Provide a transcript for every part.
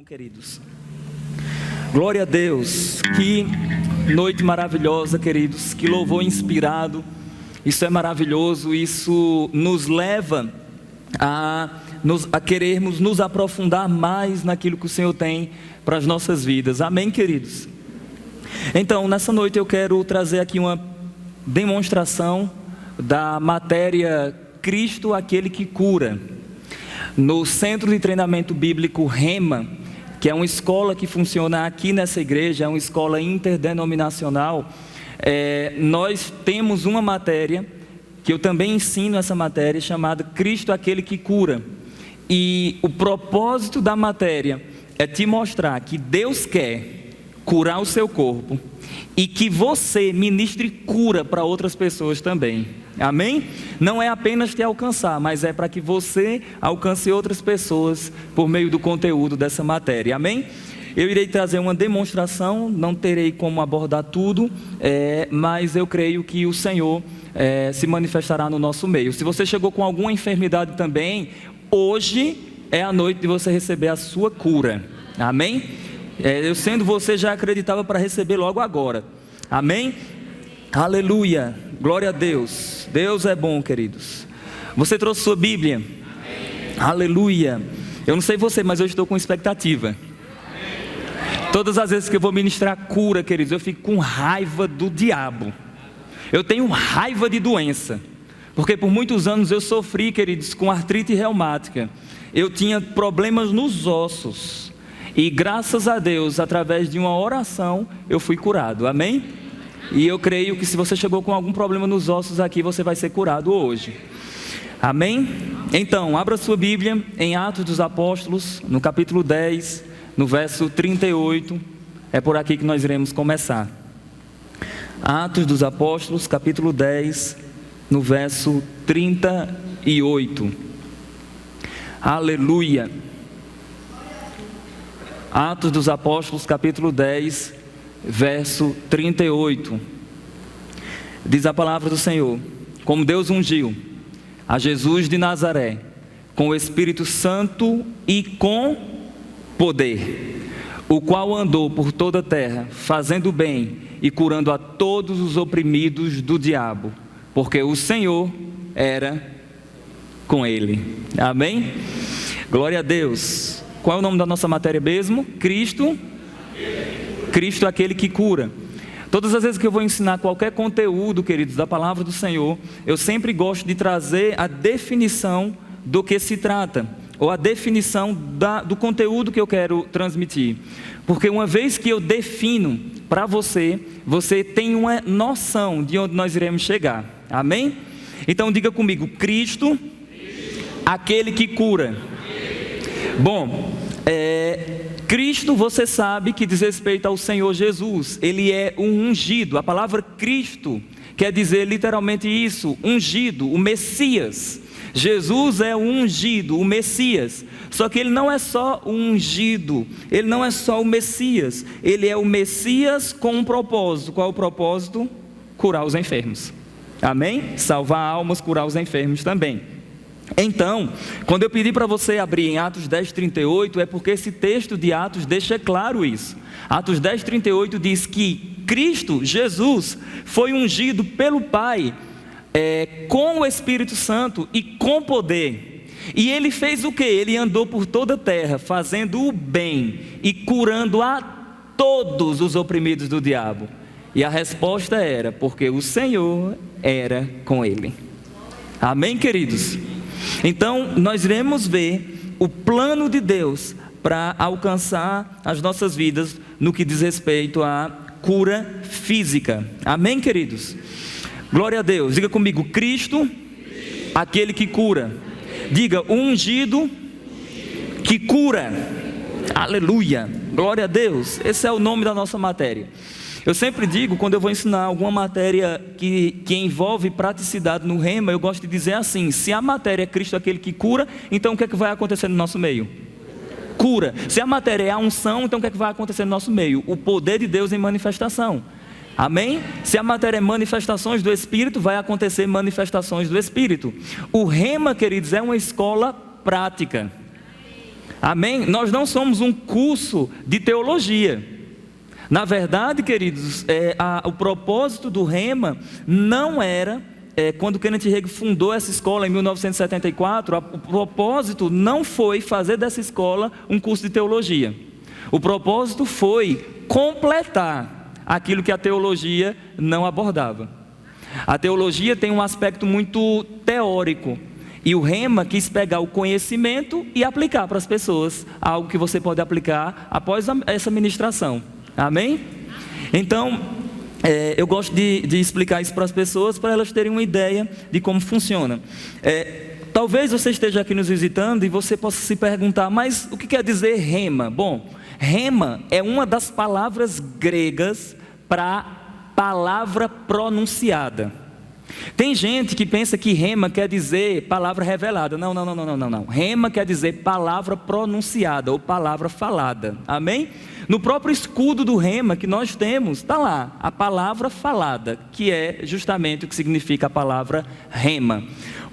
Queridos, glória a Deus, que noite maravilhosa, queridos, que louvor inspirado. Isso é maravilhoso, isso nos leva a querermos nos aprofundar mais naquilo que o Senhor tem para as nossas vidas, amém, queridos? Então, nessa noite eu quero trazer aqui uma demonstração da matéria Cristo, aquele que cura, no Centro de Treinamento Bíblico Rema, que é uma escola que funciona aqui nessa igreja, é uma escola interdenominacional. Nós temos uma matéria, que eu também ensino essa matéria, chamada Cristo, aquele que cura. E o propósito da matéria é te mostrar que Deus quer curar o seu corpo e que você ministre cura para outras pessoas também. Amém? Não é apenas te alcançar, mas é para que você alcance outras pessoas por meio do conteúdo dessa matéria. Amém? Eu irei trazer uma demonstração, não terei como abordar tudo, mas eu creio que o Senhor se manifestará no nosso meio. Se você chegou com alguma enfermidade também, hoje é a noite de você receber a sua cura. Amém? Eu sendo você já acreditava para receber logo agora. Amém? Aleluia, glória a Deus. Deus é bom, queridos. Você trouxe sua Bíblia? Amém. Aleluia. Eu não sei você, mas eu estou com expectativa. Amém. Todas as vezes que eu vou ministrar cura, queridos, eu fico com raiva do diabo. Eu tenho raiva de doença, porque por muitos anos eu sofri, queridos, com artrite reumática. Eu tinha problemas nos ossos e graças a Deus, através de uma oração, eu fui curado. Amém? E eu creio que se você chegou com algum problema nos ossos aqui, você vai ser curado hoje. Amém? Então, abra sua Bíblia em Atos dos Apóstolos, no capítulo 10, no verso 38. É por aqui que nós iremos começar. Atos dos Apóstolos, capítulo 10, no verso 38. Aleluia. Atos dos Apóstolos, capítulo 10, verso 38, diz a palavra do Senhor: como Deus ungiu a Jesus de Nazaré com o Espírito Santo e com poder, o qual andou por toda a terra, fazendo bem e curando a todos os oprimidos do diabo, porque o Senhor era com ele. Amém? Glória a Deus. Qual é o nome da nossa matéria mesmo? Cristo, aquele que cura. Todas as vezes que eu vou ensinar qualquer conteúdo, queridos, da palavra do Senhor, eu sempre gosto de trazer a definição do que se trata, ou a definição do conteúdo que eu quero transmitir. Porque uma vez que eu defino para você, você tem uma noção de onde nós iremos chegar. Amém? Então diga comigo: Cristo, aquele que cura. Bom, Cristo, você sabe que diz respeito ao Senhor Jesus. Ele é um ungido. A palavra Cristo quer dizer literalmente isso, ungido, o Messias. Jesus é o ungido, o Messias. Só que ele não é só o ungido, ele não é só o Messias. Ele é o Messias com um propósito. Qual é o propósito? Curar os enfermos. Amém? Salvar almas, curar os enfermos também. Então, quando eu pedi para você abrir em Atos 10, 38, é porque esse texto de Atos deixa claro isso. Atos 10, 38 diz que Cristo, Jesus, foi ungido pelo Pai com o Espírito Santo e com poder. E ele fez o quê? Ele andou por toda a terra, fazendo o bem e curando a todos os oprimidos do diabo. E a resposta era: porque o Senhor era com ele. Amém, queridos? Então, nós iremos ver o plano de Deus para alcançar as nossas vidas no que diz respeito à cura física. Amém, queridos? Glória a Deus. Diga comigo: Cristo, aquele que cura. Diga: ungido que cura. Aleluia. Glória a Deus. Esse é o nome da nossa matéria. Eu sempre digo, quando eu vou ensinar alguma matéria que envolve praticidade no rema, eu gosto de dizer assim: se a matéria é Cristo aquele que cura, então o que é que vai acontecer no nosso meio? Cura. Se a matéria é a unção, então o que é que vai acontecer no nosso meio? O poder de Deus em manifestação. Amém? Se a matéria é manifestações do Espírito, vai acontecer manifestações do Espírito. O rema, queridos, é uma escola prática. Amém? Nós não somos um curso de teologia. Na verdade, queridos, o propósito do Rema não era, quando o Kenneth Hagin fundou essa escola em 1974, o propósito não foi fazer dessa escola um curso de teologia. O propósito foi completar aquilo que a teologia não abordava. A teologia tem um aspecto muito teórico, e o Rema quis pegar o conhecimento e aplicar para as pessoas, algo que você pode aplicar após essa ministração. Amém? Então, eu gosto de explicar isso para as pessoas, para elas terem uma ideia de como funciona. Talvez você esteja aqui nos visitando e você possa se perguntar, mas o que quer dizer Rema? Bom, Rema é uma das palavras gregas para palavra pronunciada. Tem gente que pensa que Rema quer dizer palavra revelada. Não. Rema quer dizer palavra pronunciada ou palavra falada. Amém? No próprio escudo do Rema que nós temos, está lá a palavra falada, que é justamente o que significa a palavra Rema.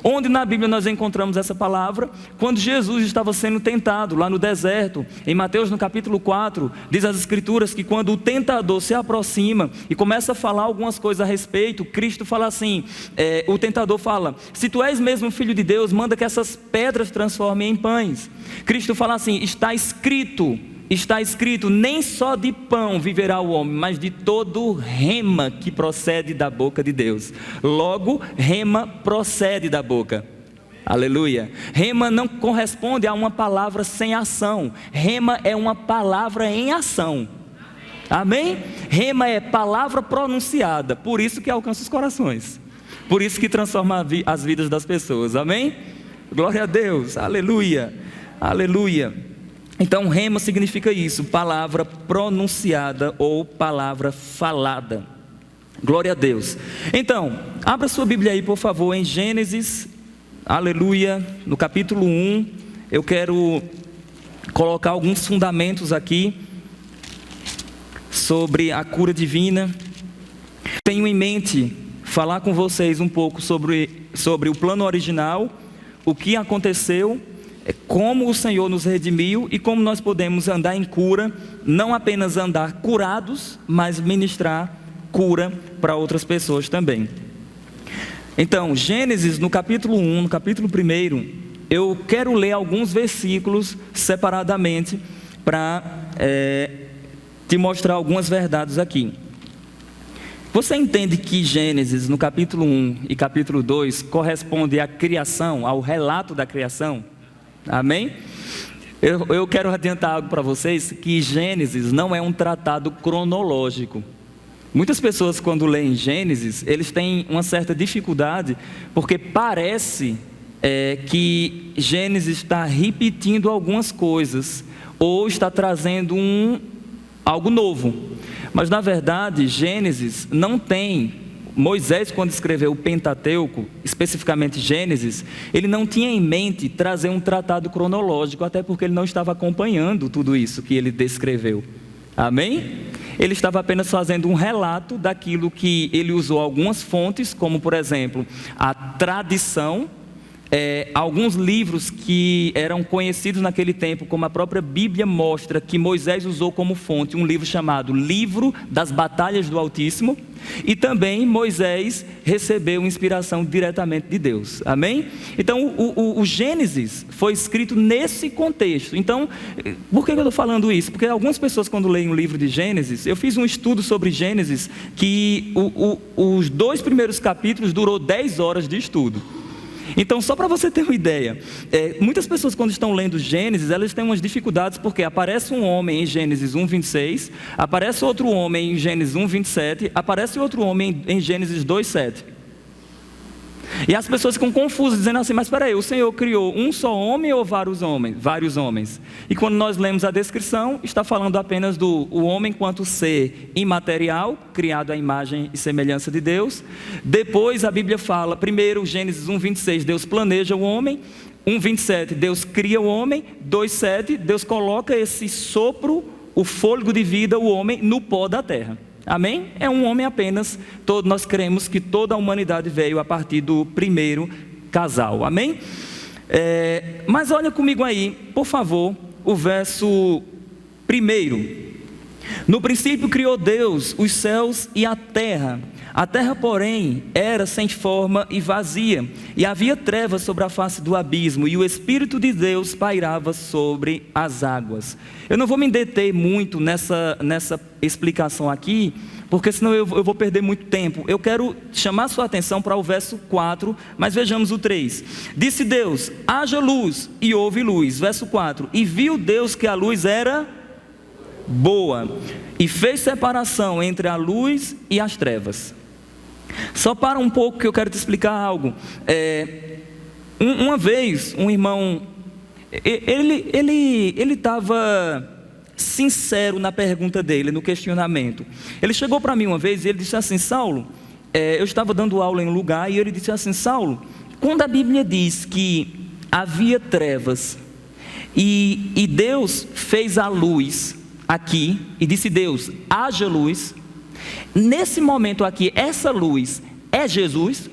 Onde na Bíblia nós encontramos essa palavra? Quando Jesus estava sendo tentado lá no deserto, em Mateus no capítulo 4, diz as Escrituras que quando o tentador se aproxima e começa a falar algumas coisas a respeito, Cristo fala assim, o tentador fala, se tu és mesmo filho de Deus, manda que essas pedras transformem em pães. Cristo fala assim, está escrito, nem só de pão viverá o homem, mas de todo rema que procede da boca de Deus. Logo, rema procede da boca. Aleluia. Rema não corresponde a uma palavra sem ação. Rema é uma palavra em ação. Amém? Rema é palavra pronunciada, por isso que alcança os corações. Por isso que transforma as vidas das pessoas. Amém? Glória a Deus. Aleluia. Aleluia. Então, rema significa isso, palavra pronunciada ou palavra falada. Glória a Deus. Então, abra sua Bíblia aí, por favor, em Gênesis, aleluia, no capítulo 1. Eu quero colocar alguns fundamentos aqui sobre a cura divina. Tenho em mente falar com vocês um pouco sobre o plano original, o que aconteceu, como o Senhor nos redimiu e como nós podemos andar em cura, não apenas andar curados, mas ministrar cura para outras pessoas também. Então, Gênesis no capítulo 1, no capítulo 1, eu quero ler alguns versículos separadamente para te mostrar algumas verdades aqui. Você entende que Gênesis no capítulo 1 e capítulo 2 corresponde à criação, ao relato da criação? Amém? Eu quero adiantar algo para vocês, que Gênesis não é um tratado cronológico. Muitas pessoas quando leem Gênesis, eles têm uma certa dificuldade, porque parece que Gênesis está repetindo algumas coisas, ou está trazendo algo novo. Mas na verdade, Gênesis não tem... Moisés, quando escreveu o Pentateuco, especificamente Gênesis, ele não tinha em mente trazer um tratado cronológico, até porque ele não estava acompanhando tudo isso que ele descreveu. Amém? Ele estava apenas fazendo um relato daquilo que ele usou algumas fontes, como por exemplo, a tradição, alguns livros que eram conhecidos naquele tempo, como a própria Bíblia mostra que Moisés usou como fonte, um livro chamado Livro das Batalhas do Altíssimo, e também Moisés recebeu inspiração diretamente de Deus. Amém? Então o Gênesis foi escrito nesse contexto. Então, por que eu estou falando isso? Porque algumas pessoas quando leem o livro de Gênesis, eu fiz um estudo sobre Gênesis, que os 2 primeiros capítulos durou 10 horas de estudo. Então, só para você ter uma ideia, muitas pessoas quando estão lendo Gênesis, elas têm umas dificuldades, porque aparece um homem em Gênesis 1:26, aparece outro homem em Gênesis 1:27, aparece outro homem em Gênesis 2:7. E as pessoas ficam confusas, dizendo assim, mas espera aí, o Senhor criou um só homem ou vários homens? E quando nós lemos a descrição, está falando apenas do homem enquanto ser imaterial, criado à imagem e semelhança de Deus. Depois a Bíblia fala, primeiro Gênesis 1:26, Deus planeja o homem. 1:27, Deus cria o homem. 2:7, Deus coloca esse sopro, o fôlego de vida, o homem, no pó da terra. Amém? É um homem apenas. Todos nós cremos que toda a humanidade veio a partir do primeiro casal. Amém? Mas olha comigo aí, por favor, o verso 1. No princípio criou Deus os céus e a terra. A terra, porém, era sem forma e vazia, e havia trevas sobre a face do abismo, e o Espírito de Deus pairava sobre as águas. Eu não vou me deter muito nessa explicação aqui, porque senão eu vou perder muito tempo. Eu quero chamar sua atenção para o verso 4, mas vejamos o 3. Disse Deus: haja luz, e houve luz. Verso 4. E viu Deus que a luz era boa, e fez separação entre a luz e as trevas. Só para um pouco que eu quero te explicar algo. Uma vez, um irmão, ele estava sincero na pergunta dele, no questionamento. Ele chegou para mim uma vez e ele disse assim: Saulo, eu estava dando aula em um lugar, e ele disse assim: Saulo, quando a Bíblia diz que havia trevas, e Deus fez a luz aqui, e disse Deus: haja luz, nesse momento aqui, essa luz é Jesus?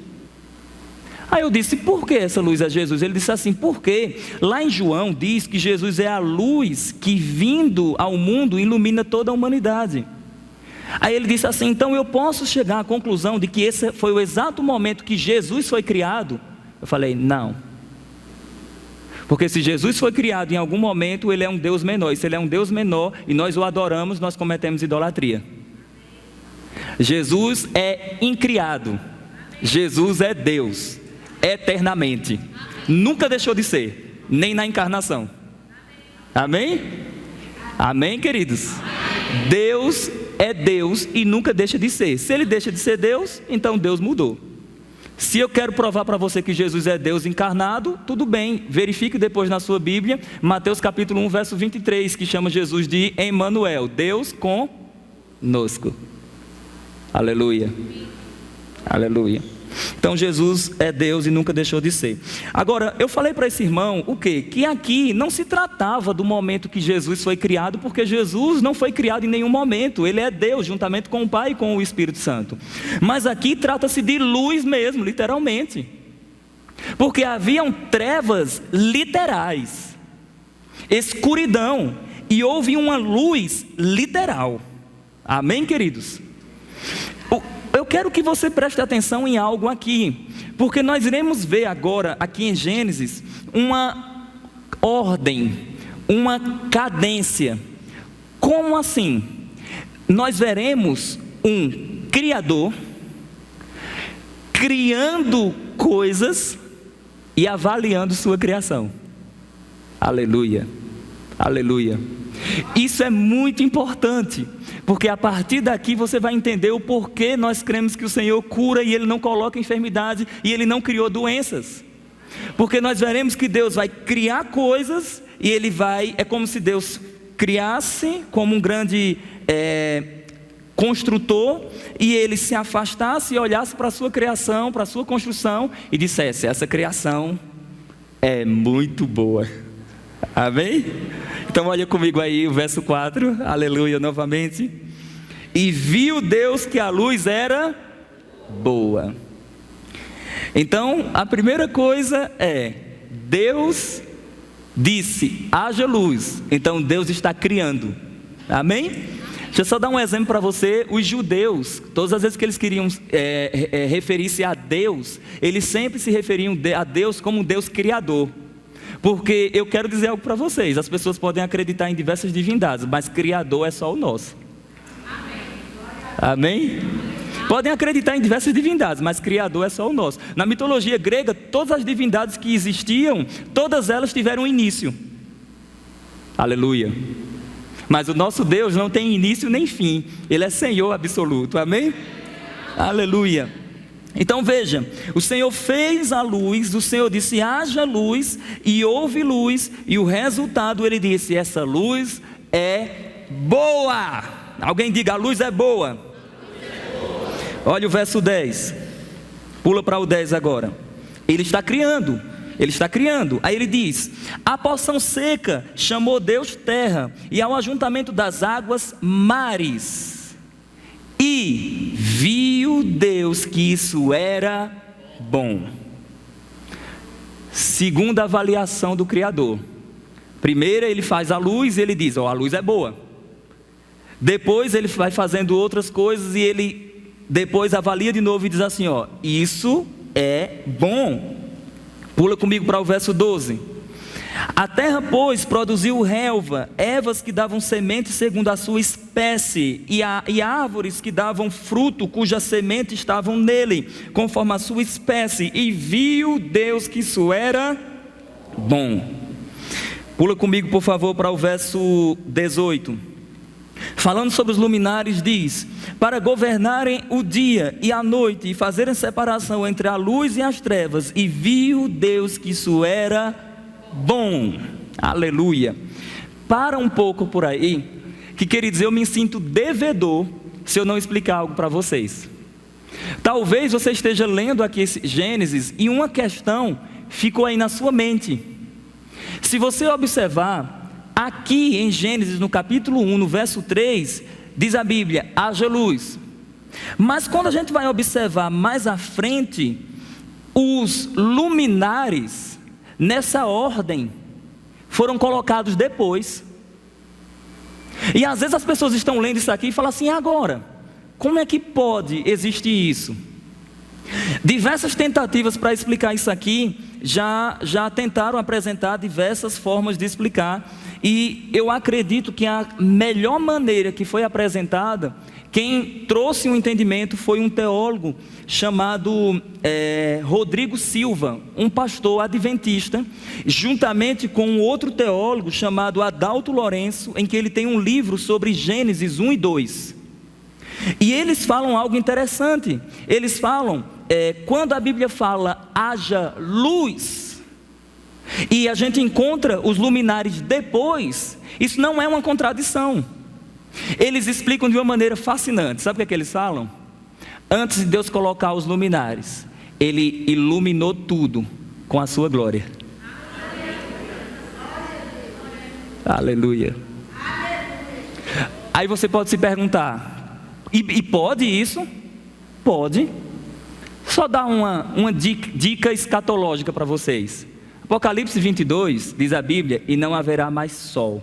Aí eu disse: por que essa luz é Jesus? Ele disse assim: porque lá em João diz que Jesus é a luz que, vindo ao mundo, ilumina toda a humanidade. Aí ele disse assim: então eu posso chegar à conclusão de que esse foi o exato momento que Jesus foi criado? Eu falei: não. Porque se Jesus foi criado em algum momento, Ele é um Deus menor. E se Ele é um Deus menor e nós o adoramos, nós cometemos idolatria. Jesus é incriado. Jesus é Deus, eternamente. Nunca deixou de ser, nem na encarnação. Amém? Amém, queridos? Deus é Deus e nunca deixa de ser. Se Ele deixa de ser Deus, então Deus mudou. Se eu quero provar para você que Jesus é Deus encarnado, tudo bem, verifique depois na sua Bíblia, Mateus capítulo 1, verso 23, que chama Jesus de Emmanuel, Deus conosco. Aleluia, aleluia. Então Jesus é Deus e nunca deixou de ser. Agora, eu falei para esse irmão o quê? Que aqui não se tratava do momento que Jesus foi criado, porque Jesus não foi criado em nenhum momento. Ele é Deus, juntamente com o Pai e com o Espírito Santo. Mas aqui trata-se de luz mesmo, literalmente. Porque haviam trevas literais, escuridão, e houve uma luz literal. Amém, queridos? Eu quero que você preste atenção em algo aqui, porque nós iremos ver agora, aqui em Gênesis, uma ordem, uma cadência. Como assim? Nós veremos um Criador criando coisas e avaliando sua criação. Aleluia, aleluia. Isso é muito importante, porque a partir daqui você vai entender o porquê nós cremos que o Senhor cura e Ele não coloca enfermidade e Ele não criou doenças. Porque nós veremos que Deus vai criar coisas e Ele vai, é como se Deus criasse como um grande construtor, e Ele se afastasse e olhasse para a sua criação, para a sua construção e dissesse: essa criação é muito boa. Amém? Então olha comigo aí o verso 4, aleluia, novamente. E viu Deus que a luz era boa. Então a primeira coisa é: Deus disse, haja luz. Então Deus está criando. Amém? Deixa eu só dar um exemplo para você. Os judeus, todas as vezes que eles queriam referir-se a Deus, eles sempre se referiam a Deus como um Deus criador. Porque eu quero dizer algo para vocês: as pessoas podem acreditar em diversas divindades, mas Criador é só o nosso. Amém? Podem acreditar em diversas divindades, mas Criador é só o nosso. Na mitologia grega, todas as divindades que existiam, todas elas tiveram um início. Aleluia. Mas o nosso Deus não tem início nem fim. Ele é Senhor absoluto. Amém? Aleluia. Então veja, o Senhor fez a luz, o Senhor disse: haja luz, e houve luz, e o resultado Ele disse: essa luz é boa. Alguém diga: a luz é boa. Olha o verso 10, pula para o 10 agora. Ele está criando, aí ele diz: a porção seca chamou Deus terra, e ao ajuntamento das águas mares. E viu Deus que isso era bom. Segundo a avaliação do Criador, Primeiro ele faz a luz e ele diz, a luz é boa. Depois ele vai fazendo outras coisas e ele depois avalia de novo e diz assim, isso é bom. Pula comigo para o verso 12. A terra, pois, produziu relva, ervas que davam semente segundo a sua espécie, e árvores que davam fruto, cuja semente estavam nele, conforme a sua espécie. E viu Deus que isso era bom. Pula comigo, por favor, para o verso 18. Falando sobre os luminares, diz: para governarem o dia e a noite, e fazerem separação entre a luz e as trevas. E viu Deus que isso era bom. Aleluia. Para um pouco por aí, que queridos, eu me sinto devedor se eu não explicar algo para vocês. Talvez você esteja lendo aqui esse Gênesis e uma questão ficou aí na sua mente. Se você observar, aqui em Gênesis, no capítulo 1, no verso 3, diz a Bíblia, haja luz. Mas quando a gente vai observar mais à frente, os luminares, nessa ordem, foram colocados depois. E às vezes as pessoas estão lendo isso aqui e falam assim, agora, como é que pode existir isso? Diversas tentativas para explicar isso aqui, já tentaram apresentar diversas formas de explicar. E eu acredito que a melhor maneira que foi apresentada, quem trouxe um entendimento foi um teólogo chamado Rodrigo Silva, um pastor adventista, juntamente com um outro teólogo chamado Adalto Lourenço, em que ele tem um livro sobre Gênesis 1 e 2. E eles falam algo interessante. Eles falam, quando a Bíblia fala haja luz, e a gente encontra os luminares depois, isso não é uma contradição. Eles explicam de uma maneira fascinante. Sabe o que eles falam? Antes de Deus colocar os luminares, Ele iluminou tudo com a sua glória. Aleluia. Aí você pode se perguntar, e pode isso? Pode. Só dar uma dica escatológica para vocês. Apocalipse 22, diz a Bíblia, e não haverá mais sol,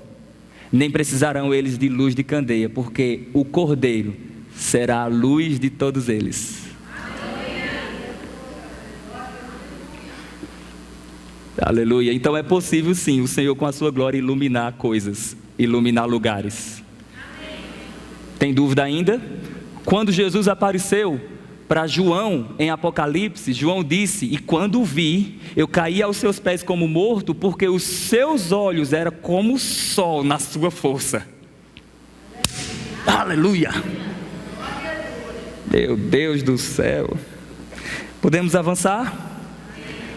nem precisarão eles de luz de candeia, porque o Cordeiro será a luz de todos eles. Aleluia. Então é possível sim, o Senhor com a sua glória iluminar coisas, iluminar lugares. Tem dúvida ainda? Quando Jesus apareceu para João em Apocalipse, João disse, e quando o vi, eu caí aos seus pés como morto, porque os seus olhos eram como o sol na sua força. Aleluia. Meu Deus do céu. Podemos avançar?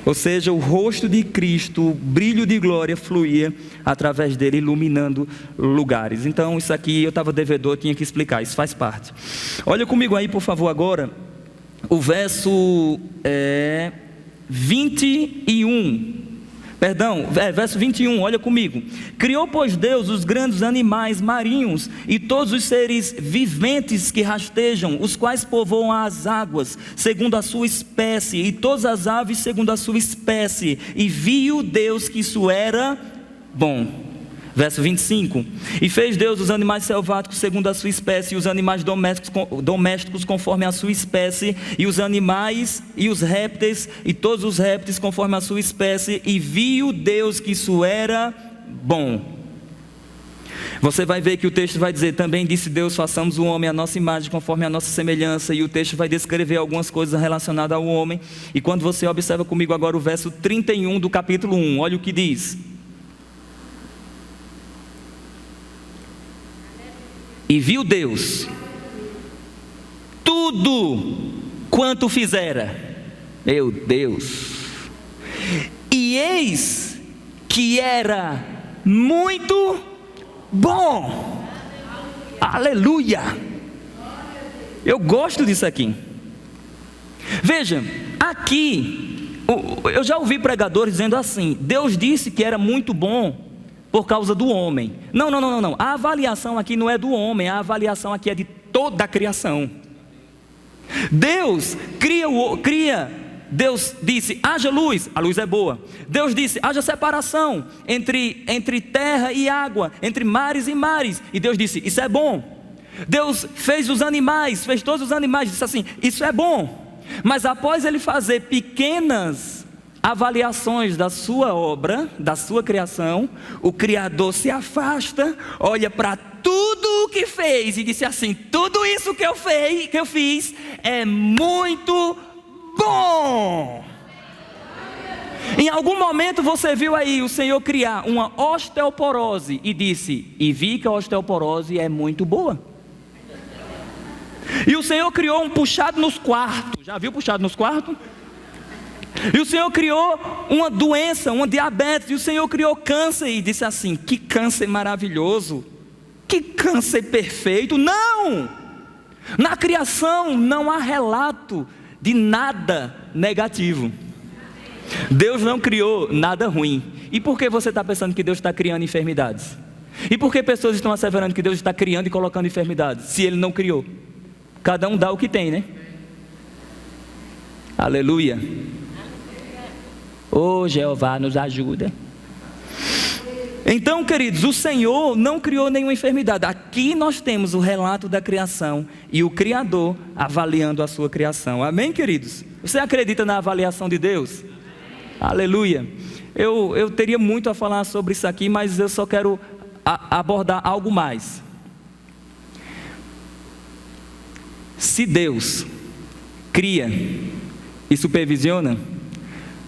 Ou seja, o rosto de Cristo, o brilho de glória fluía através dele, iluminando lugares. Então isso aqui eu estava devedor, tinha que explicar, isso faz parte. Olha comigo aí por favor agora, o verso 21, verso 21, olha comigo. Criou, pois, Deus os grandes animais marinhos e todos os seres viventes que rastejam, os quais povoam as águas, segundo a sua espécie, e todas as aves segundo a sua espécie. E viu Deus que isso era bom. Verso 25, e fez Deus os animais selváticos segundo a sua espécie, e os animais domésticos conforme a sua espécie, e os animais e os répteis, e todos os répteis conforme a sua espécie, e viu Deus que isso era bom. Você vai ver que o texto vai dizer, também disse Deus, façamos o homem à nossa imagem, conforme a nossa semelhança, e o texto vai descrever algumas coisas relacionadas ao homem. E quando você observa comigo agora o verso 31 do capítulo 1, olha o que diz. E viu Deus tudo quanto fizera, meu Deus, e eis que era muito bom. Aleluia. Eu gosto disso aqui. Veja, aqui eu já ouvi pregadores dizendo assim, Deus disse que era muito bom por causa do homem. Não. A avaliação aqui não é do homem, a avaliação aqui é de toda a criação. Deus cria Deus disse, haja luz, a luz é boa. Deus disse, haja separação entre terra e água, entre mares e mares. E Deus disse, isso é bom. Deus fez os animais, fez todos os animais, disse assim, isso é bom. Mas após ele fazer pequenas avaliações da sua obra, da sua criação, o Criador se afasta, olha para tudo o que fez e disse assim, tudo isso que eu fiz é muito bom. Em algum momento você viu aí o Senhor criar uma osteoporose e disse, e vi que a osteoporose é muito boa. E o Senhor criou um puxado nos quartos, já viu puxado nos quartos? E o Senhor criou uma doença, uma diabetes, e o Senhor criou câncer e disse assim, que câncer maravilhoso, que câncer perfeito. Não! Na criação não há relato de nada negativo. Deus não criou nada ruim. E por que você está pensando que Deus está criando enfermidades? E por que pessoas estão asseverando que Deus está criando e colocando enfermidades, se Ele não criou? Cada um dá o que tem, né? Aleluia. Oh, Jeová, nos ajuda. Então, queridos, o Senhor não criou nenhuma enfermidade. Aqui nós temos o relato da criação e o Criador avaliando a sua criação. Amém, queridos? Você acredita na avaliação de Deus? Aleluia. Eu teria muito a falar sobre isso aqui, mas eu só quero abordar algo mais. Se Deus cria e supervisiona,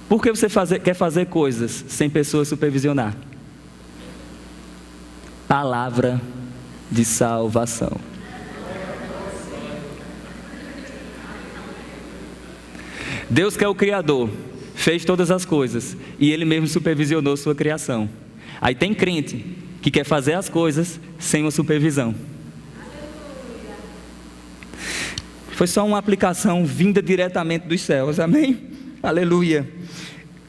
por que você quer fazer coisas sem pessoas supervisionar? Palavra de salvação. Deus que é o Criador, fez todas as coisas e Ele mesmo supervisionou sua criação. Aí tem crente que quer fazer as coisas sem uma supervisão. Foi só uma aplicação vinda diretamente dos céus, amém? Aleluia.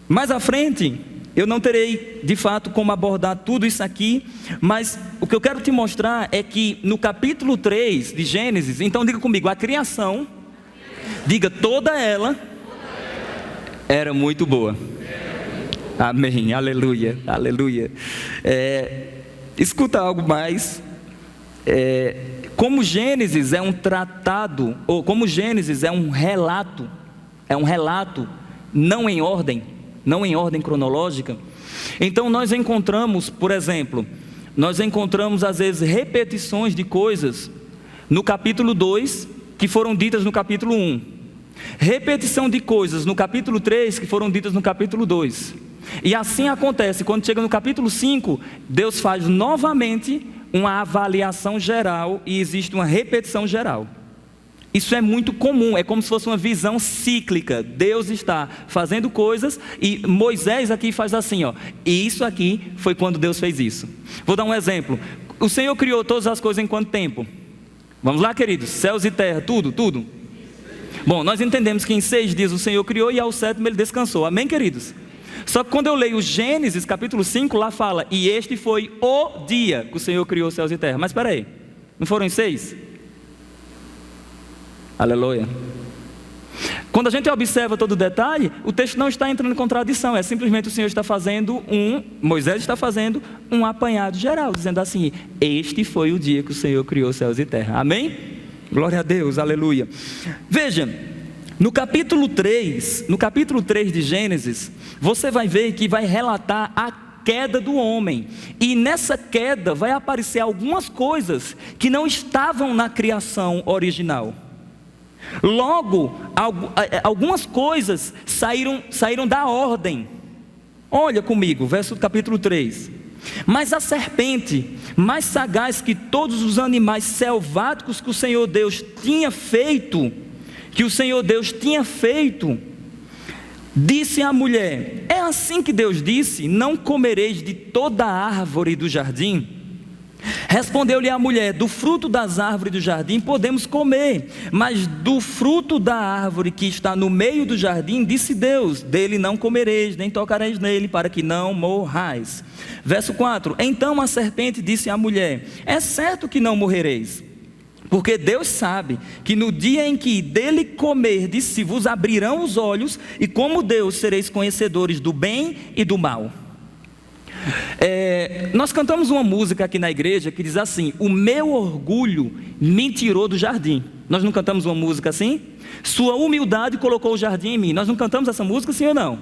Mais à frente, eu não terei de fato como abordar tudo isso aqui, mas o que eu quero te mostrar é que no capítulo 3 de Gênesis, então diga comigo, a criação, diga toda ela, era muito boa. Amém, aleluia, aleluia. Escuta algo mais. Como Gênesis é um tratado, ou como Gênesis é um relato não em ordem cronológica. Então nós encontramos, por exemplo, às vezes repetições de coisas no capítulo 2 que foram ditas no capítulo 1, repetição de coisas no capítulo 3 que foram ditas no capítulo 2, e assim acontece, quando chega no capítulo 5, Deus faz novamente uma avaliação geral e existe uma repetição geral. Isso é muito comum, é como se fosse uma visão cíclica. Deus está fazendo coisas e Moisés aqui faz assim, ó. E isso aqui foi quando Deus fez isso. Vou dar um exemplo. O Senhor criou todas as coisas em quanto tempo? Vamos lá, queridos, céus e terra, tudo. Bom, nós entendemos que em 6 dias o Senhor criou e ao 7º Ele descansou, amém, queridos? Só que quando eu leio Gênesis capítulo 5, lá fala, e este foi o dia que o Senhor criou céus e terra. Mas espera aí, não foram em 6? Aleluia. Quando a gente observa todo o detalhe, o texto não está entrando em contradição, é simplesmente o Senhor está fazendo Moisés está fazendo um apanhado geral, dizendo assim, este foi o dia que o Senhor criou céus e terra, amém? Glória a Deus, aleluia. Veja, no capítulo 3 de Gênesis, você vai ver que vai relatar a queda do homem, e nessa queda vai aparecer algumas coisas que não estavam na criação original. Logo, algumas coisas saíram da ordem. Olha comigo, verso do capítulo 3. Mas a serpente, mais sagaz que todos os animais selváticos que o Senhor Deus tinha feito, disse à mulher, é assim que Deus disse, não comereis de toda a árvore do jardim? Respondeu-lhe a mulher, do fruto das árvores do jardim podemos comer, mas do fruto da árvore que está no meio do jardim, disse Deus, dele não comereis, nem tocareis nele, para que não morrais. Verso 4, então a serpente disse à mulher, é certo que não morrereis, Porque Deus sabe que no dia em que dele comerdes, se vos abrirão os olhos, e como Deus sereis conhecedores do bem e do mal. Nós cantamos uma música aqui na igreja que diz assim: o meu orgulho me tirou do jardim. Nós não cantamos uma música assim? Sua humildade colocou o jardim em mim. Nós não cantamos essa música, sim ou não?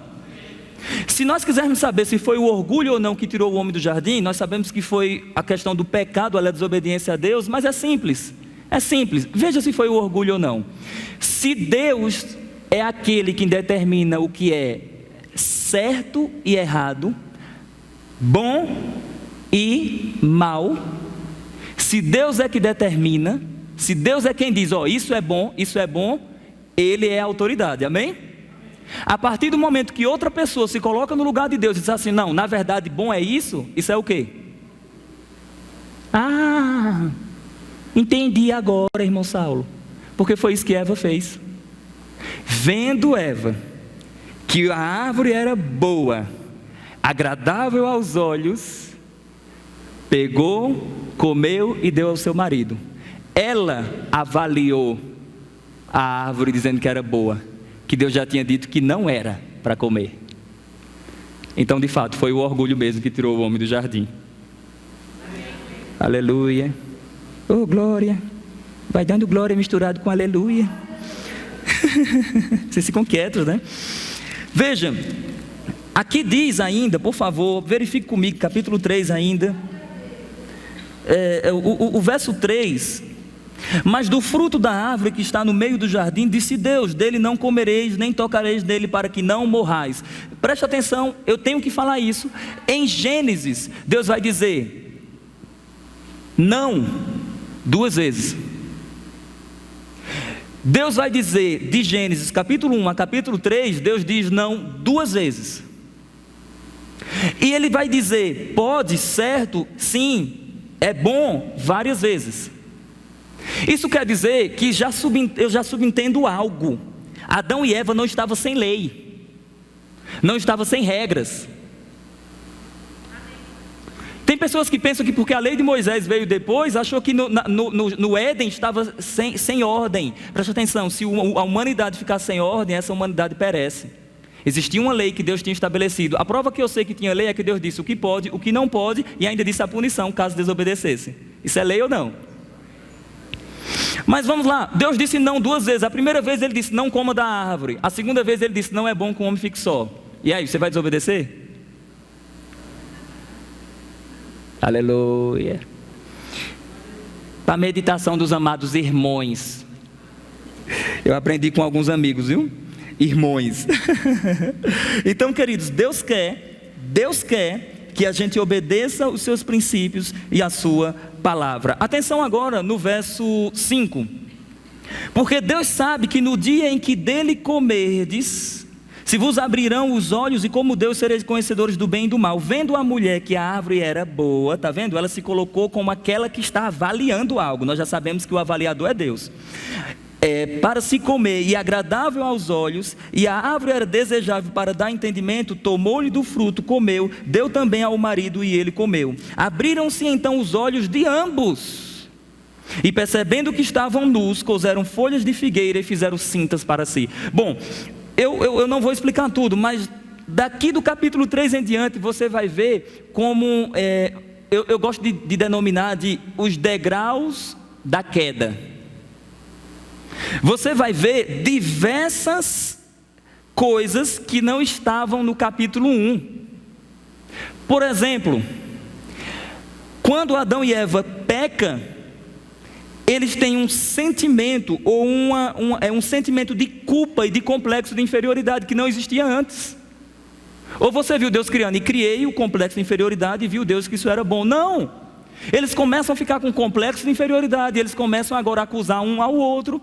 Se nós quisermos saber se foi o orgulho ou não que tirou o homem do jardim, nós sabemos que foi a questão do pecado, a desobediência a Deus, mas é simples. É simples, veja se foi o orgulho ou não. Se Deus é aquele que determina o que é certo e errado, bom e mal, se Deus é que determina, se Deus é quem diz, isso é bom, Ele é a autoridade, amém? A partir do momento que outra pessoa se coloca no lugar de Deus e diz assim, não, na verdade bom é isso é o quê? Entendi agora, irmão Saulo, porque foi isso que Eva fez. Vendo Eva que a árvore era boa, agradável aos olhos, pegou, comeu e deu ao seu marido. Ela avaliou a árvore dizendo que era boa, que Deus já tinha dito que não era para comer. Então, de fato, foi o orgulho mesmo que tirou o homem do jardim. Aleluia. Oh, glória. Vai dando glória misturado com aleluia. Vocês ficam quietos, né? Veja, aqui diz ainda, por favor, verifique comigo, capítulo 3 ainda. O verso 3. Mas do fruto da árvore que está no meio do jardim, disse Deus, dele não comereis, nem tocareis dele, para que não morrais. Preste atenção, eu tenho que falar isso. Em Gênesis, Deus vai dizer não 2 vezes. Deus vai dizer, de Gênesis capítulo 1 a capítulo 3, Deus diz não 2 vezes. E Ele vai dizer, pode, certo, sim, é bom, várias vezes. Isso quer dizer que eu já subentendo algo. Adão e Eva não estavam sem lei, não estavam sem regras. Tem pessoas que pensam que porque a lei de Moisés veio depois, achou que no Éden estava sem ordem. Preste atenção, se a humanidade ficar sem ordem, essa humanidade perece. Existia uma lei que Deus tinha estabelecido. A prova que eu sei que tinha lei é que Deus disse o que pode, o que não pode, e ainda disse a punição caso desobedecesse. Isso é lei ou não? Mas vamos lá, Deus disse não 2 vezes. A primeira vez Ele disse não coma da árvore. A segunda vez Ele disse não é bom que o homem fique só. E aí, você vai desobedecer? Aleluia. Para a meditação dos amados irmãos. Eu aprendi com alguns amigos, viu? Irmãos. Então, queridos, Deus quer que a gente obedeça os seus princípios e a sua palavra. Atenção agora no verso 5. Porque Deus sabe que no dia em que dele comerdes, se vos abrirão os olhos, e como Deus sereis conhecedores do bem e do mal. Vendo a mulher que a árvore era boa, está vendo? Ela se colocou como aquela que está avaliando algo. Nós já sabemos que o avaliador é Deus. Para se comer e agradável aos olhos, e a árvore era desejável para dar entendimento, tomou-lhe do fruto, comeu, deu também ao marido e ele comeu. Abriram-se então os olhos de ambos, e percebendo que estavam nus, coseram folhas de figueira e fizeram cintas para si. Bom, eu não vou explicar tudo, mas daqui do capítulo 3 em diante, você vai ver como, eu gosto de denominar de os degraus da queda. Você vai ver diversas coisas que não estavam no capítulo 1. Por exemplo, quando Adão e Eva pecam, eles têm um sentimento, ou um sentimento de culpa e de complexo de inferioridade que não existia antes. Ou você viu Deus criando, e criei o complexo de inferioridade e viu Deus que isso era bom. Não! Eles começam a ficar com complexo de inferioridade, eles começam agora a acusar um ao outro.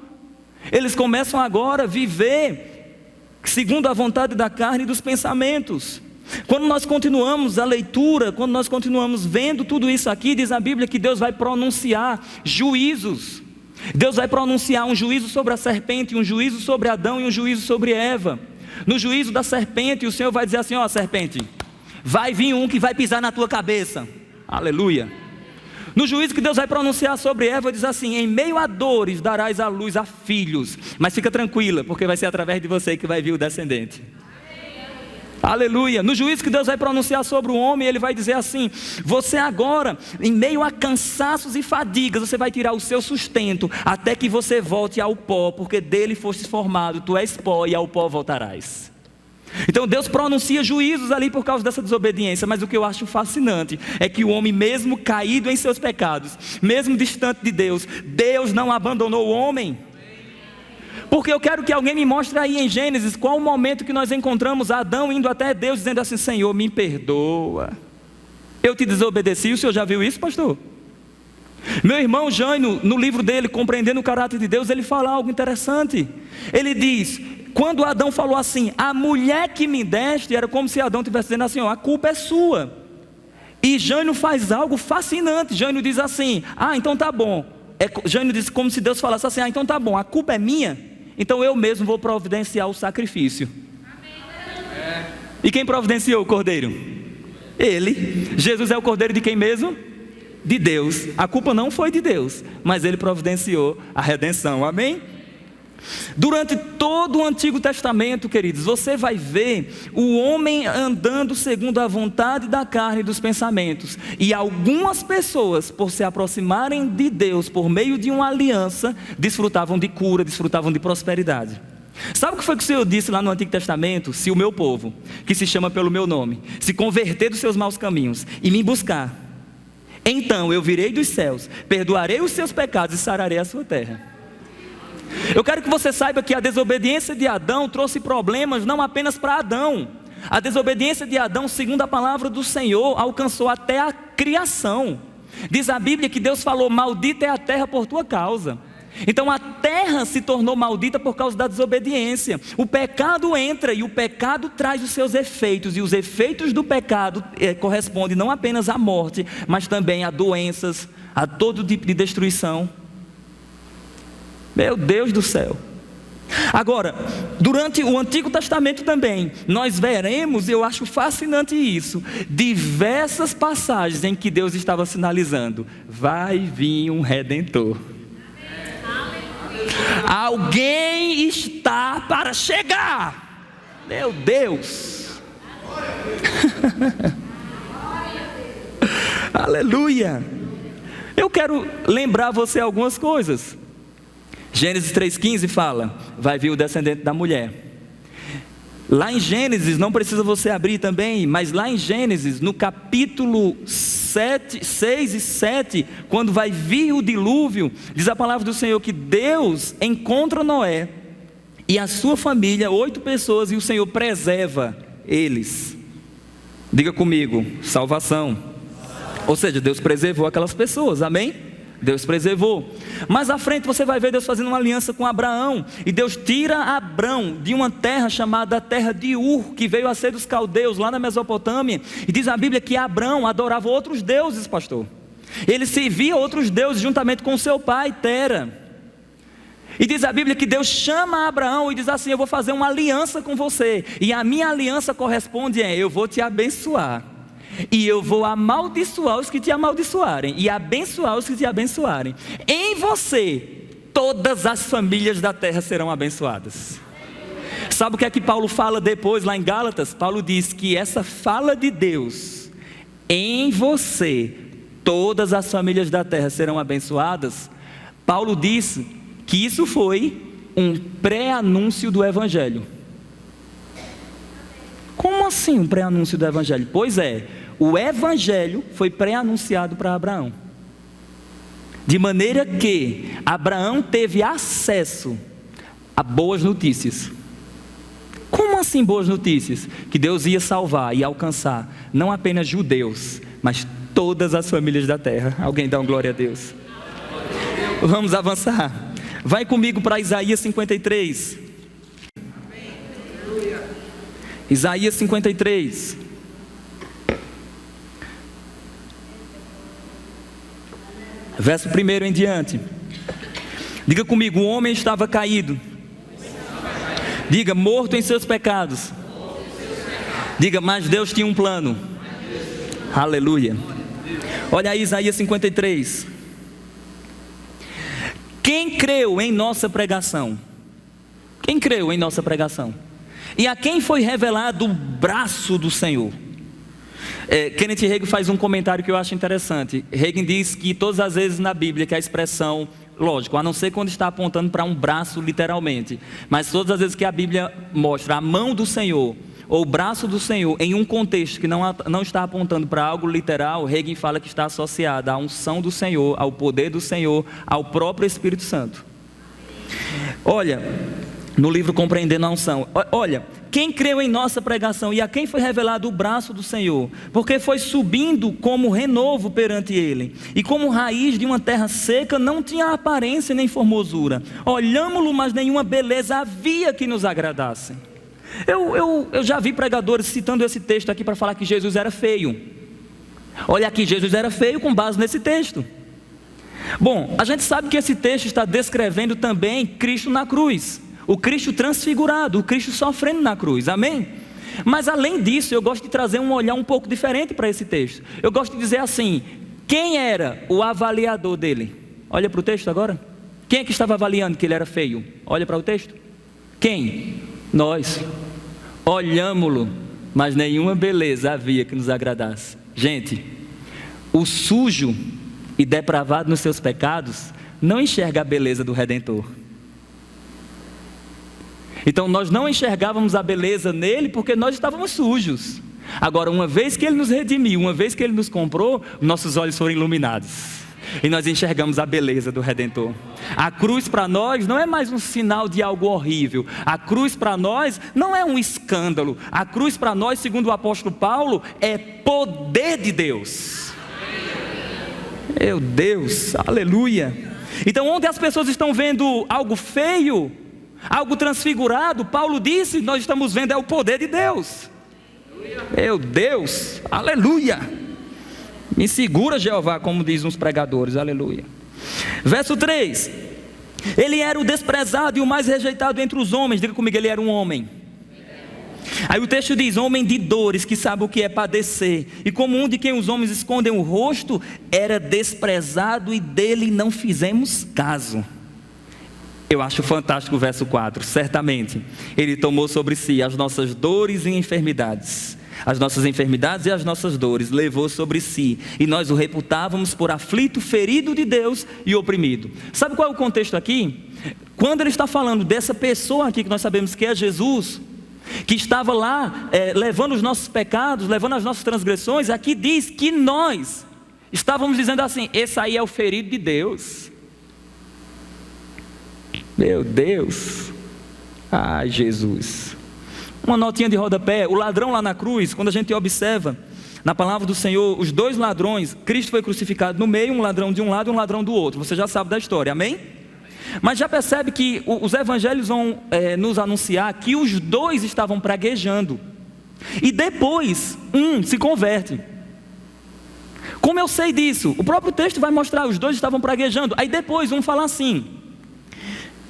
Eles começam agora a viver segundo a vontade da carne e dos pensamentos. Quando nós continuamos a leitura, quando nós continuamos vendo tudo isso aqui, diz a Bíblia que Deus vai pronunciar juízos. Deus vai pronunciar um juízo sobre a serpente, um juízo sobre Adão e um juízo sobre Eva. No juízo da serpente, o Senhor vai dizer assim, serpente, vai vir um que vai pisar na tua cabeça. Aleluia. No juízo que Deus vai pronunciar sobre Eva, diz assim: em meio a dores darás à luz a filhos. Mas fica tranquila, porque vai ser através de você que vai vir o descendente. Aleluia. No juízo que Deus vai pronunciar sobre o homem, Ele vai dizer assim: você agora, em meio a cansaços e fadigas, você vai tirar o seu sustento, até que você volte ao pó, porque dele fostes formado, tu és pó e ao pó voltarás. Então Deus pronuncia juízos ali por causa dessa desobediência. Mas o que eu acho fascinante é que o homem, mesmo caído em seus pecados, mesmo distante de Deus, Deus não abandonou o homem. Porque eu quero que alguém me mostre aí em Gênesis qual o momento que nós encontramos Adão indo até Deus dizendo assim: Senhor, me perdoa, eu te desobedeci. O senhor já viu isso, pastor? Meu irmão Jânio, no livro dele, Compreendendo o Caráter de Deus, ele fala algo interessante. Ele diz: quando Adão falou assim, a mulher que me deste, era como se Adão estivesse dizendo assim: ó, a culpa é sua. E Jânio faz algo fascinante. Jânio diz assim: ah, então tá bom. Jânio diz como se Deus falasse assim: ah, então tá bom, a culpa é minha, então eu mesmo vou providenciar o sacrifício. Amém. E quem providenciou o cordeiro? Ele. Jesus é o cordeiro de quem mesmo? De Deus. A culpa não foi de Deus, mas Ele providenciou a redenção. Amém? Durante todo o Antigo Testamento, queridos, você vai ver o homem andando segundo a vontade da carne e dos pensamentos. E algumas pessoas, por se aproximarem de Deus por meio de uma aliança, desfrutavam de cura, desfrutavam de prosperidade. Sabe o que foi que o Senhor disse lá no Antigo Testamento? Se o meu povo, que se chama pelo meu nome, se converter dos seus maus caminhos e me buscar, então eu virei dos céus, perdoarei os seus pecados e sararei a sua terra. Eu quero que você saiba que a desobediência de Adão trouxe problemas não apenas para Adão. A desobediência de Adão, segundo a palavra do Senhor, alcançou até a criação. Diz a Bíblia que Deus falou: maldita é a terra por tua causa. Então a terra se tornou maldita por causa da desobediência. O pecado entra e o pecado traz os seus efeitos. E os efeitos do pecado correspondem não apenas à morte, mas também a doenças, a todo tipo de destruição. Meu Deus do céu. Agora, durante o Antigo Testamento também, nós veremos, eu acho fascinante isso, diversas passagens em que Deus estava sinalizando: vai vir um Redentor. Alguém está para chegar. Meu Deus. Aleluia. Eu quero lembrar você algumas coisas. Gênesis 3,15 fala: vai vir o descendente da mulher. Lá em Gênesis, não precisa você abrir também, mas lá em Gênesis, no capítulo 6 e 7, quando vai vir o dilúvio, diz a palavra do Senhor que Deus encontra Noé e a sua família, 8 pessoas, e o Senhor preserva eles. Diga comigo: salvação. Ou seja, Deus preservou aquelas pessoas, amém? Deus preservou. Mais à frente você vai ver Deus fazendo uma aliança com Abraão. E Deus tira Abrão de uma terra chamada terra de Ur, que veio a ser dos caldeus, lá na Mesopotâmia. E diz a Bíblia que Abrão adorava outros deuses, pastor. Ele servia outros deuses juntamente com seu pai, Tera. E diz a Bíblia que Deus chama Abraão e diz assim: eu vou fazer uma aliança com você. E a minha aliança corresponde eu vou te abençoar. E eu vou amaldiçoar os que te amaldiçoarem, e abençoar os que te abençoarem. Em você, todas as famílias da terra serão abençoadas. Sabe o que é que Paulo fala depois lá em Gálatas? Paulo diz que essa fala de Deus: em você, todas as famílias da terra serão abençoadas. Paulo disse que isso foi um pré-anúncio do Evangelho. Como assim um pré-anúncio do Evangelho? Pois é, o Evangelho foi pré-anunciado para Abraão, de maneira que Abraão teve acesso a boas notícias. Como assim boas notícias? Que Deus ia salvar e alcançar não apenas judeus, mas todas as famílias da terra. Alguém dá uma glória a Deus? Vamos avançar. Vai comigo para Isaías 53. Isaías 53. Verso 1 em diante. Diga comigo: o homem estava caído. Diga: morto em seus pecados. Diga: mas Deus tinha um plano. Aleluia. Olha aí Isaías 53. Quem creu em nossa pregação? Quem creu em nossa pregação? E a quem foi revelado o braço do Senhor? Kenneth Hagin faz um comentário que eu acho interessante. Hagin diz que todas as vezes na Bíblia que a expressão, lógico, a não ser quando está apontando para um braço literalmente, mas todas as vezes que a Bíblia mostra a mão do Senhor ou o braço do Senhor em um contexto que não está apontando para algo literal, Hagin fala que está associada à unção do Senhor, ao poder do Senhor, ao próprio Espírito Santo. Olha, no livro Compreendendo a Unção, olha, quem creu em nossa pregação e a quem foi revelado o braço do Senhor, porque foi subindo como renovo perante ele, e como raiz de uma terra seca, não tinha aparência nem formosura. Olhámo-lo, mas nenhuma beleza havia que nos agradasse. Eu já vi pregadores citando esse texto aqui para falar que Jesus era feio. Olha aqui, Jesus era feio com base nesse texto. Bom, a gente sabe que esse texto está descrevendo também Cristo na cruz, o Cristo transfigurado, o Cristo sofrendo na cruz, amém? Mas além disso, eu gosto de trazer um olhar um pouco diferente para esse texto. Eu gosto de dizer assim, quem era o avaliador dele? Olha para o texto agora. Quem é que estava avaliando que ele era feio? Olha para o texto. Quem? Nós. Olhámo-lo, mas nenhuma beleza havia que nos agradasse. Gente, o sujo e depravado nos seus pecados não enxerga a beleza do Redentor. Então nós não enxergávamos a beleza nele porque nós estávamos sujos. Agora, uma vez que ele nos redimiu, uma vez que ele nos comprou, nossos olhos foram iluminados e nós enxergamos a beleza do Redentor. A cruz para nós não é mais um sinal de algo horrível. A cruz para nós não é um escândalo. A cruz para nós, segundo o apóstolo Paulo, é poder de Deus. Meu Deus, aleluia. Então onde as pessoas estão vendo algo feio, algo transfigurado, Paulo disse, nós estamos vendo é o poder de Deus. Meu Deus, aleluia. Me segura, Jeová, como dizem os pregadores, aleluia. Verso 3. Ele era o desprezado e o mais rejeitado entre os homens. Diga comigo, ele era um homem. Aí o texto diz, homem de dores, que sabe o que é padecer, e como um de quem os homens escondem o rosto, era desprezado e dele não fizemos caso. Eu acho fantástico o verso 4, certamente ele tomou sobre si as nossas dores e enfermidades. As nossas enfermidades e as nossas dores levou sobre si, e nós o reputávamos por aflito, ferido de Deus e oprimido. Sabe qual é o contexto aqui? Quando ele está falando dessa pessoa aqui, que nós sabemos que é Jesus, que estava lá levando os nossos pecados, levando as nossas transgressões, aqui diz que nós estávamos dizendo assim, esse aí é o ferido de Deus. Meu Deus, ai Jesus. Uma notinha de rodapé, o ladrão lá na cruz, quando a gente observa na palavra do Senhor, os dois ladrões, Cristo foi crucificado no meio, um ladrão de um lado e um ladrão do outro, você já sabe da história, amém? Mas já percebe que os evangelhos vão nos anunciar que os dois estavam praguejando, e depois um se converte. Como eu sei disso? O próprio texto vai mostrar, os dois estavam praguejando, aí depois um fala assim,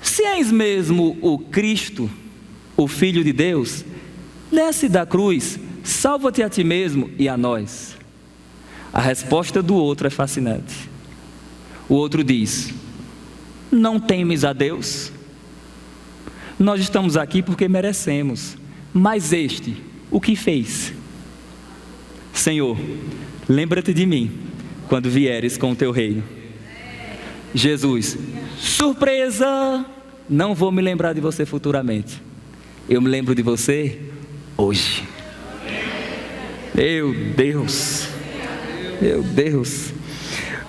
se és mesmo o Cristo, o Filho de Deus, desce da cruz, salva-te a ti mesmo e a nós. A resposta do outro é fascinante. O outro diz, não temes a Deus? Nós estamos aqui porque merecemos, mas este, o que fez? Senhor, lembra-te de mim, quando vieres com o teu reino. Jesus, surpresa, não vou me lembrar de você futuramente. Eu me lembro de você hoje. Meu Deus, meu Deus.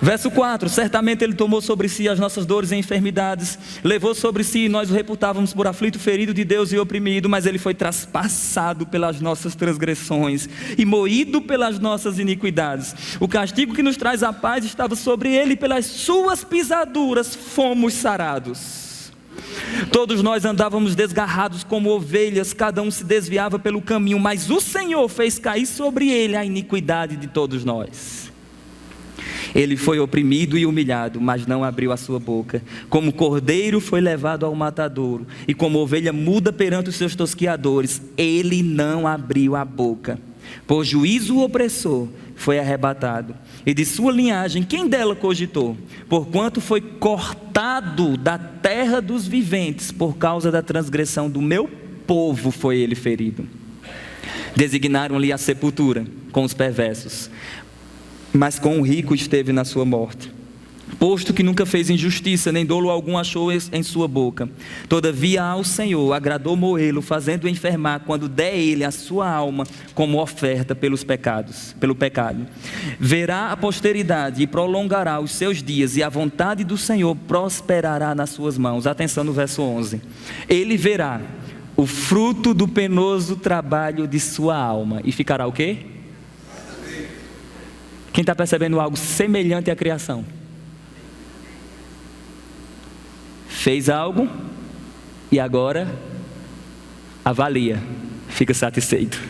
Verso 4, certamente ele tomou sobre si as nossas dores e enfermidades, levou sobre si e nós o reputávamos por aflito, ferido de Deus e oprimido, mas ele foi traspassado pelas nossas transgressões e moído pelas nossas iniquidades. O castigo que nos traz a paz estava sobre ele, e pelas suas pisaduras fomos sarados. Todos nós andávamos desgarrados como ovelhas, cada um se desviava pelo caminho, mas o Senhor fez cair sobre ele a iniquidade de todos nós. Ele foi oprimido e humilhado, mas não abriu a sua boca. Como cordeiro foi levado ao matadouro, e como ovelha muda perante os seus tosquiadores, ele não abriu a boca. Por juízo o opressor foi arrebatado, e de sua linhagem quem dela cogitou? Porquanto foi cortado da terra dos viventes, por causa da transgressão do meu povo foi ele ferido. Designaram-lhe a sepultura com os perversos, mas com o rico esteve na sua morte. Posto que nunca fez injustiça, nem dolo algum achou em sua boca. Todavia ao Senhor agradou moê-lo, fazendo-o enfermar, quando der ele a sua alma como oferta pelo pecado. Verá a posteridade e prolongará os seus dias, e a vontade do Senhor prosperará nas suas mãos. Atenção no verso 11. Ele verá o fruto do penoso trabalho de sua alma, e ficará o quê? Quem está percebendo algo semelhante à criação? Fez algo e agora avalia, fica satisfeito.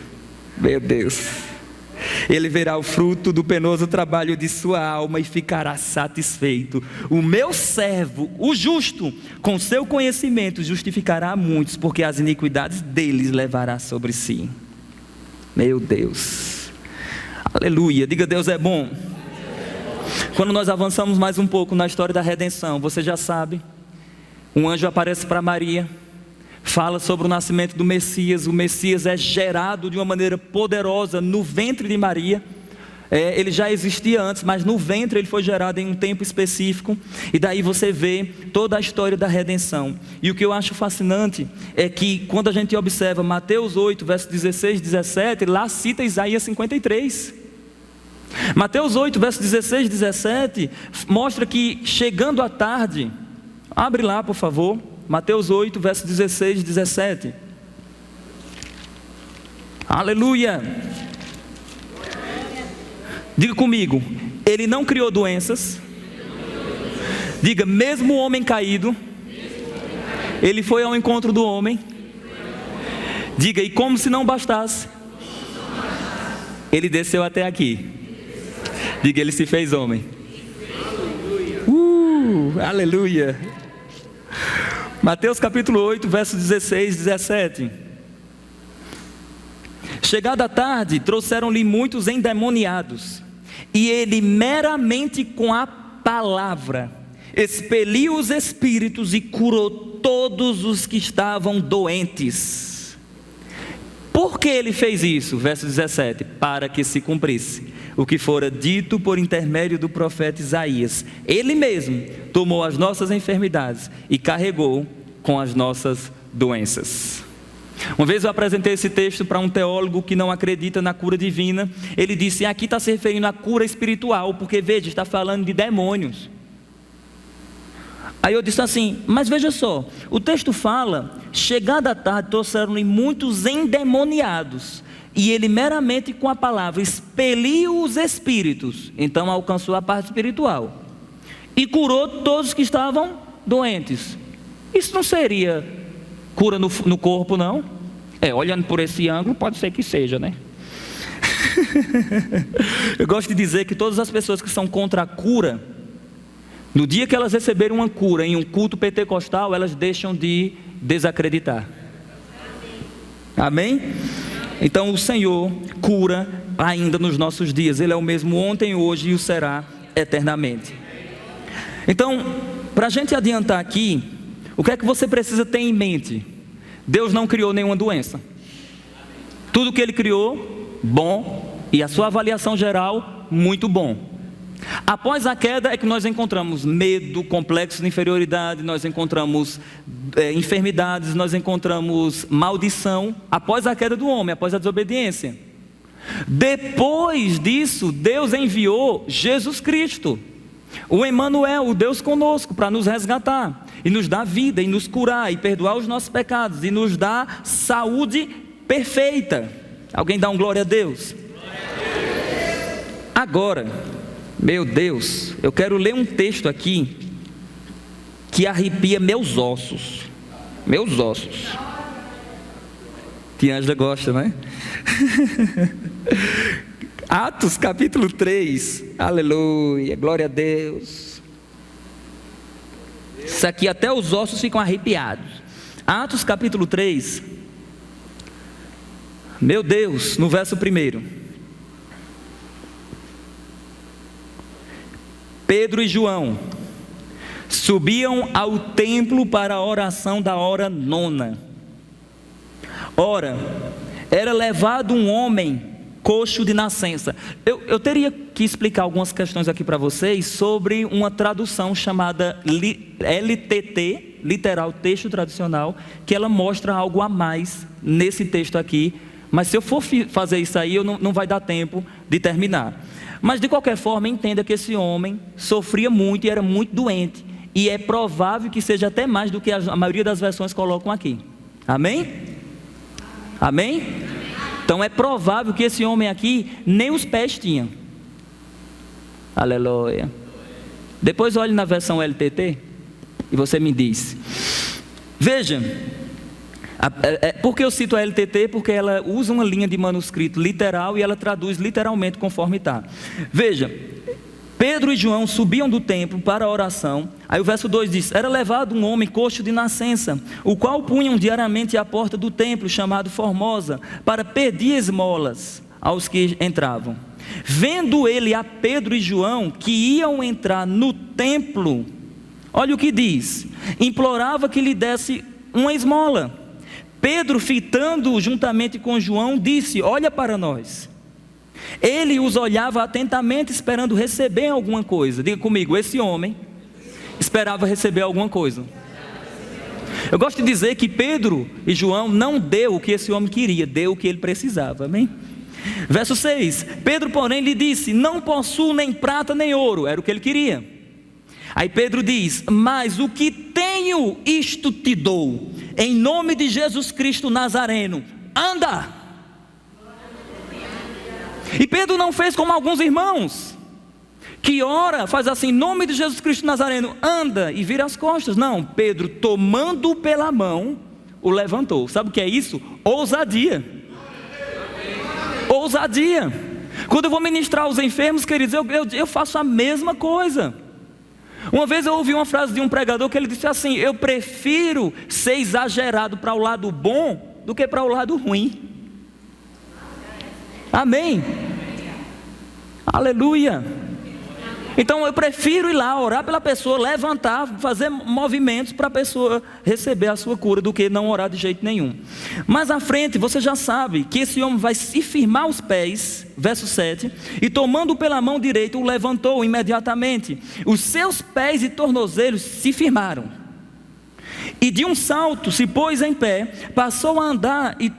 Meu Deus. Ele verá o fruto do penoso trabalho de sua alma e ficará satisfeito. O meu servo, o justo, com seu conhecimento justificará a muitos, porque as iniquidades deles levará sobre si. Meu Deus. Aleluia. Diga: Deus é bom. Quando nós avançamos mais um pouco na história da redenção, você já sabe, um anjo aparece para Maria, fala sobre o nascimento do Messias. O Messias é gerado de uma maneira poderosa no ventre de Maria. Ele já existia antes, mas no ventre ele foi gerado em um tempo específico. E daí você vê toda a história da redenção. E o que eu acho fascinante é que quando a gente observa Mateus 8, versos 16 e 17, lá cita Isaías 53. Mateus 8, versos 16 e 17, mostra que chegando à tarde... Abre lá, por favor, Mateus 8, versos 16 e 17. Aleluia! Diga comigo: ele não criou doenças. Diga: mesmo o homem caído, ele foi ao encontro do homem. Diga: e como se não bastasse, ele desceu até aqui. Diga: ele se fez homem. Aleluia! Mateus capítulo 8, versos 16 e 17. Chegada a tarde, trouxeram-lhe muitos endemoniados, e ele meramente com a palavra expeliu os espíritos e curou todos os que estavam doentes. Por que ele fez isso? Verso 17: para que se cumprisse o que fora dito por intermédio do profeta Isaías: ele mesmo tomou as nossas enfermidades e carregou com as nossas doenças. Uma vez eu apresentei esse texto para um teólogo que não acredita na cura divina. Ele disse: aqui está se referindo à cura espiritual, porque veja, está falando de demônios. Aí eu disse assim: mas veja só, o texto fala, chegada a tarde trouxeram-lhe muitos endemoniados, e ele meramente com a palavra expeliu os espíritos. Então alcançou a parte espiritual e curou todos os que estavam doentes. Isso não seria cura no corpo, não? Olhando por esse ângulo, pode ser que seja, né? Eu gosto de dizer que todas as pessoas que são contra a cura, no dia que elas receberem uma cura em um culto pentecostal, elas deixam de desacreditar. Amém? Então o Senhor cura ainda nos nossos dias. Ele é o mesmo ontem, hoje e o será eternamente. Então, para a gente adiantar aqui, o que é que você precisa ter em mente? Deus não criou nenhuma doença. Tudo que Ele criou, bom, e a sua avaliação geral, muito bom. Após a queda é que nós encontramos medo, complexo de inferioridade, nós encontramos enfermidades, nós encontramos maldição. Após a queda do homem, após a desobediência. Depois disso, Deus enviou Jesus Cristo, o Emanuel, o Deus conosco, para nos resgatar e nos dar vida, e nos curar, e perdoar os nossos pecados, e nos dar saúde perfeita. Alguém dá um glória a Deus? Agora, meu Deus, eu quero ler um texto aqui que arrepia meus ossos. Meus ossos. Tia Ângela gosta, né? Atos capítulo 3. Aleluia, glória a Deus. Isso aqui até os ossos ficam arrepiados. Atos capítulo 3, Meu Deus, no verso 1. Pedro e João subiam ao templo para a oração da hora 9. Ora, era levado um homem coxo de nascença. Eu teria que explicar algumas questões aqui para vocês sobre uma tradução chamada LTT, literal texto tradicional, que ela mostra algo a mais nesse texto aqui, mas se eu for fazer isso aí, não vai dar tempo de terminar. Mas de qualquer forma, entenda que esse homem sofria muito e era muito doente, e é provável que seja até mais do que a maioria das versões colocam aqui. Amém? Amém? Então é provável que esse homem aqui nem os pés tinha. Aleluia. Depois olhe na versão LTT e você me diz. Veja, por que eu cito a LTT? Porque ela usa uma linha de manuscrito literal e ela traduz literalmente conforme está. Veja, Pedro e João subiam do templo para a oração. Aí o verso 2 diz: era levado um homem coxo de nascença, o qual punham diariamente à porta do templo, chamado Formosa, para pedir esmolas aos que entravam. Vendo ele a Pedro e João, que iam entrar no templo, olha o que diz: implorava que lhe desse uma esmola. Pedro, fitando juntamente com João, disse: olha para nós. Ele os olhava atentamente, esperando receber alguma coisa. Diga comigo, esse homem esperava receber alguma coisa. Eu gosto de dizer que Pedro e João não deu o que esse homem queria, deu o que ele precisava, amém? Verso 6, Pedro porém lhe disse: não possuo nem prata nem ouro, era o que ele queria. Aí Pedro diz: mas o que tenho, isto te dou, em nome de Jesus Cristo Nazareno, anda. E Pedro não fez como alguns irmãos, que ora, faz assim, em nome de Jesus Cristo Nazareno, anda, e vira as costas. Não, Pedro, tomando-o pela mão, o levantou. Sabe o que é isso? Ousadia. Ousadia. Quando eu vou ministrar aos enfermos, queridos, eu faço a mesma coisa. Uma vez eu ouvi uma frase de um pregador que ele disse assim: eu prefiro ser exagerado para o lado bom do que para o lado ruim. Amém? Aleluia. Então eu prefiro ir lá, orar pela pessoa, levantar, fazer movimentos para a pessoa receber a sua cura, do que não orar de jeito nenhum. Mas à frente você já sabe que esse homem vai se firmar os pés, verso 7, e tomando pela mão direita o levantou imediatamente. Os seus pés e tornozelos se firmaram, e de um salto se pôs em pé, passou a andar e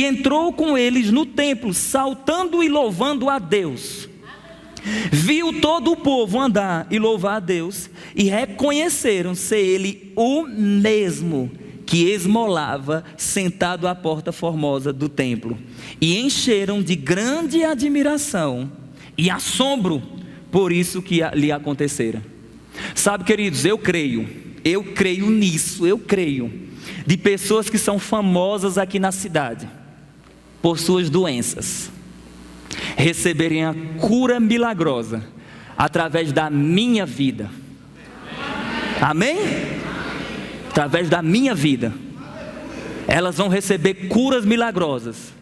entrou com eles no templo, saltando e louvando a Deus. Viu todo o povo andar e louvar a Deus, e reconheceram ser ele o mesmo que esmolava sentado à porta formosa do templo, e encheram de grande admiração e assombro por isso que lhe acontecera. Sabe, queridos, eu creio nisso, eu creio de pessoas que são famosas aqui na cidade por suas doenças receberem a cura milagrosa através da minha vida. Amém? Através da minha vida elas vão receber curas milagrosas.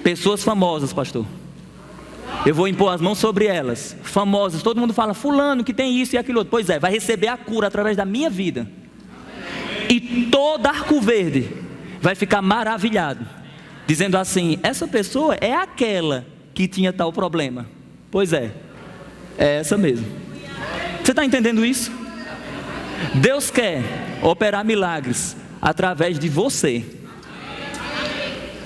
Pessoas famosas, pastor, eu vou impor as mãos sobre elas, famosas, todo mundo fala: fulano que tem isso e aquilo outro. Pois é, vai receber a cura através da minha vida. E todo Arco Verde vai ficar maravilhado, dizendo assim: essa pessoa é aquela que tinha tal problema. Pois é essa mesmo. Você está entendendo isso? Deus quer operar milagres através de você.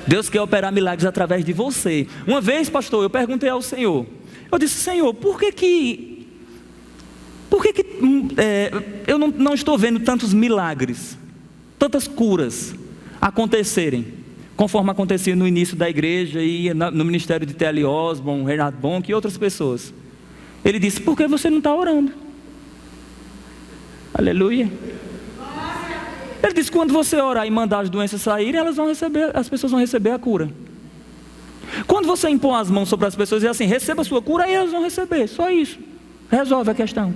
Deus quer operar milagres através de você. Uma vez, pastor, eu perguntei ao Senhor, eu disse: Senhor, por que eu não estou vendo tantos milagres, tantas curas acontecerem, conforme acontecia no início da igreja e no ministério de T.L. Osborne, Reinhard Bonk e outras pessoas? Ele disse: porque você não está orando. Aleluia. Ele disse: quando você orar e mandar as doenças saírem, as pessoas vão receber a cura. Quando você impõe as mãos sobre as pessoas e diz assim: receba a sua cura, aí elas vão receber. Só isso resolve a questão.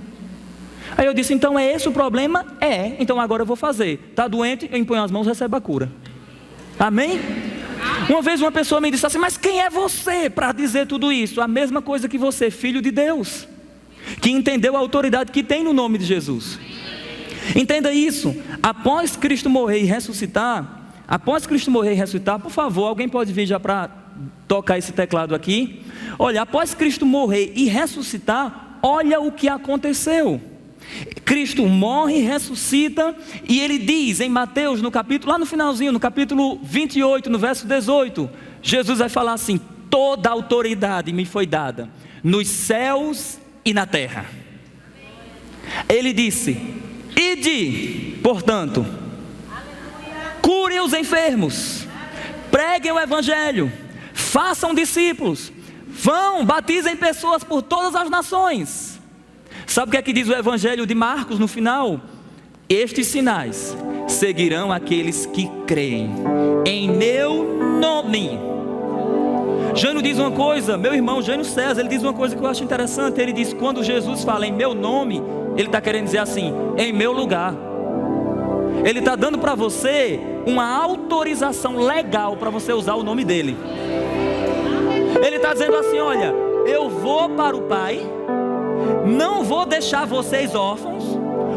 Aí eu disse: então é esse o problema? Então agora eu vou fazer. Está doente, eu imponho as mãos, recebe a cura. Amém? Uma vez uma pessoa me disse assim: mas quem é você para dizer tudo isso? A mesma coisa que você, filho de Deus, que entendeu a autoridade que tem no nome de Jesus. Entenda isso. Após Cristo morrer e ressuscitar, por favor, alguém pode vir já para tocar esse teclado aqui? Olha, após Cristo morrer e ressuscitar, olha o que aconteceu. Cristo morre, ressuscita, e ele diz em Mateus, no capítulo, lá no finalzinho, no capítulo 28, no verso 18, Jesus vai falar assim: toda a autoridade me foi dada nos céus e na terra. Ele disse: ide, portanto, curem os enfermos, preguem o evangelho, façam discípulos, vão, batizem pessoas por todas as nações. Sabe o que é que diz o evangelho de Marcos no final? Estes sinais seguirão aqueles que creem em meu nome. Jânio diz uma coisa, meu irmão Jânio César, ele diz uma coisa que eu acho interessante. Ele diz: quando Jesus fala em meu nome, ele está querendo dizer assim, em meu lugar. Ele está dando para você uma autorização legal para você usar o nome dele. Ele está dizendo assim: olha, eu vou para o Pai, não vou deixar vocês órfãos,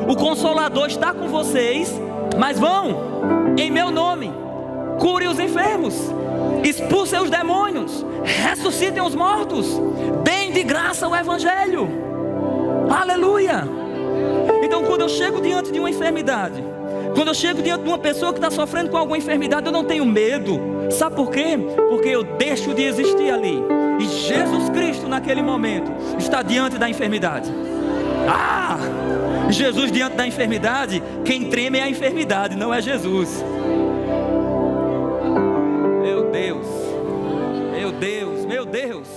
o Consolador está com vocês, mas vão, em meu nome, curem os enfermos, expulsem os demônios, ressuscitem os mortos, deem de graça o Evangelho. Aleluia! Então, quando eu chego diante de uma enfermidade, quando eu chego diante de uma pessoa que está sofrendo com alguma enfermidade, eu não tenho medo. Sabe por quê? Porque eu deixo de existir ali, e Jesus Cristo naquele momento está diante da enfermidade. Jesus diante da enfermidade, quem treme é a enfermidade, não é Jesus. Meu Deus, meu Deus, meu Deus.